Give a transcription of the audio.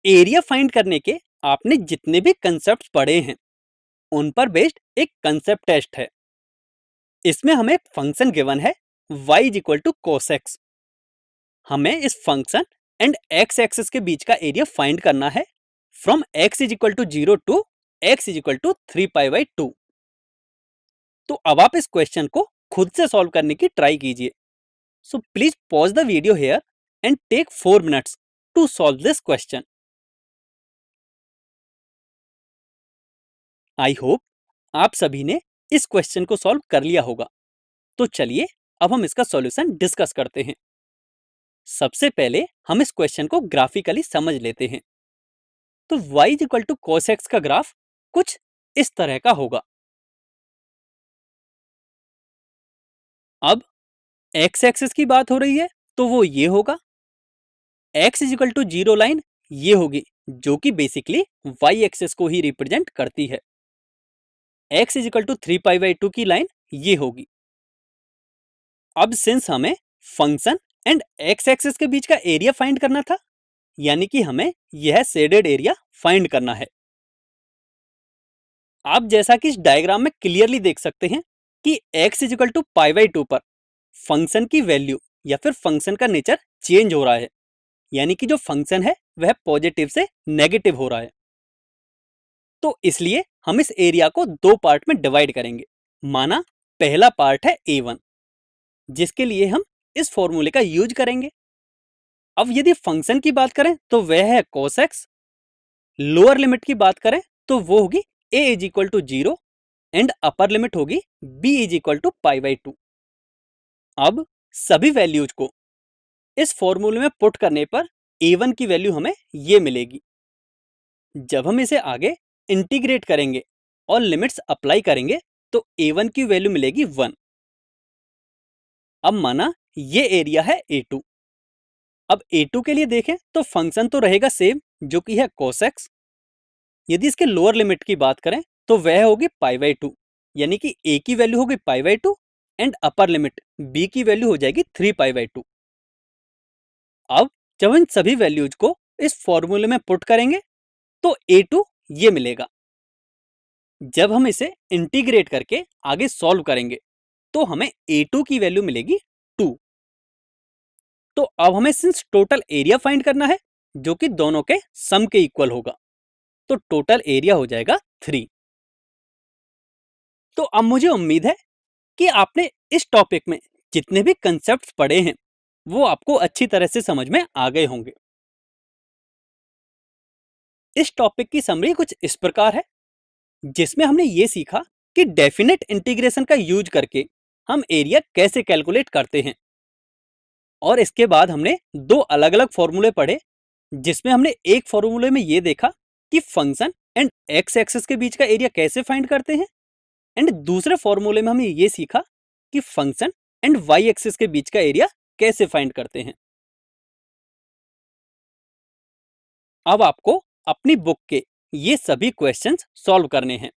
Area find करने के आपने जितने भी कंसेप्ट पढ़े हैं उन पर बेस्ड एक कंसेप्ट टेस्ट है। इसमें हमें एक फंक्शन गिवन है y is equal to cos x। हमें इस फंक्शन एंड x एक्सिस के बीच का एरिया फाइंड करना है from x is equal to 0 to x is equal to 3π/2। तो अब आप इस क्वेश्चन को खुद से सॉल्व करने की ट्राई कीजिए। So please pause the video here and take 4 minutes to solve this question. I hope आप सभी ने इस क्वेश्चन को सॉल्व कर लिया होगा। तो चलिए अब हम इसका सॉल्यूशन डिस्कस करते हैं। सबसे पहले हम इस क्वेश्चन को ग्राफिकली समझ लेते हैं। तो y is equal to cos x का ग्राफ कुछ इस तरह का होगा। अब x एक्सिस की बात हो रही है तो वो ये होगा। x is equal to 0 line ये होगी जो कि बेसिकली y एक्सिस को ही रिप्रेजेंट करती है। x इज इक्वल टू 3π/2 की लाइन ये होगी। अब सिंस हमें फंक्शन एंड x एक्सिस के बीच का एरिया फाइंड करना था, यानी कि हमें यह शेडेड एरिया फाइंड करना है। आप जैसा कि इस डायग्राम में क्लियरली देख सकते हैं कि x इज इक्वल टू π/2 पर फंक्शन की वैल्यू या फिर फंक्शन का नेचर चेंज हो रहा है, यानी कि जो फंक्शन है वह पॉजिटिव से नेगेटिव हो रहा है। तो इसलिए हम इस एरिया को दो पार्ट में डिवाइड करेंगे। माना पहला पार्ट है a1, जिसके लिए हम इस फॉर्मूले का यूज करेंगे। अब यदि फंक्शन की बात करें तो वह है cos x। लोअर लिमिट की बात करें तो वो होगी a is equal to 0 and upper limit होगी b इज इक्वल टू π/2। अब सभी वैल्यूज को इस फॉर्मूले में पुट करने पर a1 की वैल्यू हमें ये मिलेगी। जब हम इसे आगे इंटीग्रेट करेंगे और लिमिट्स अप्लाई करेंगे तो a1 की वैल्यू मिलेगी 1। अब माना ये एरिया है a2। अब a2 के लिए देखें तो फंक्शन तो रहेगा सेम जो कि है cos x। यदि इसके लोअर लिमिट की बात करें तो वह होगी π/2, यानी कि a की वैल्यू होगी π/2 एंड अपर लिमिट b की वैल्यू हो जाएगी 3π/2। अब जब इन सभी वैल्यूज को इस फॉर्मूले में पुट करेंगे तो a2 ये मिलेगा। जब हम इसे इंटीग्रेट करके आगे सॉल्व करेंगे तो हमें a2 की वैल्यू मिलेगी 2। तो अब हमें सिंस टोटल एरिया फाइंड करना है जो कि दोनों के सम के इक्वल होगा, तो टोटल एरिया हो जाएगा 3। तो अब मुझे उम्मीद है कि आपने इस टॉपिक में जितने भी कंसेप्ट्स पढ़े हैं वो आपको अच्छी तरह से समझ में आ गए होंगे। इस टॉपिक की समरी कुछ इस प्रकार है, जिसमें हमने ये सीखा कि डेफिनेट इंटीग्रेशन का यूज करके हम एरिया कैसे कैलकुलेट करते हैं। और इसके बाद हमने दो अलग अलग फॉर्मूले पढ़े, जिसमें हमने एक फॉर्मूले में ये देखा कि फंक्शन एंड एक्स एक्सिस के बीच का एरिया कैसे फाइंड करते हैं, एंड दूसरे फॉर्मूले में हमने ये सीखा कि फंक्शन एंड वाई एक्सिस के बीच का एरिया कैसे फाइंड करते हैं। अब आपको अपनी बुक के ये सभी क्वेश्चंस सॉल्व करने हैं।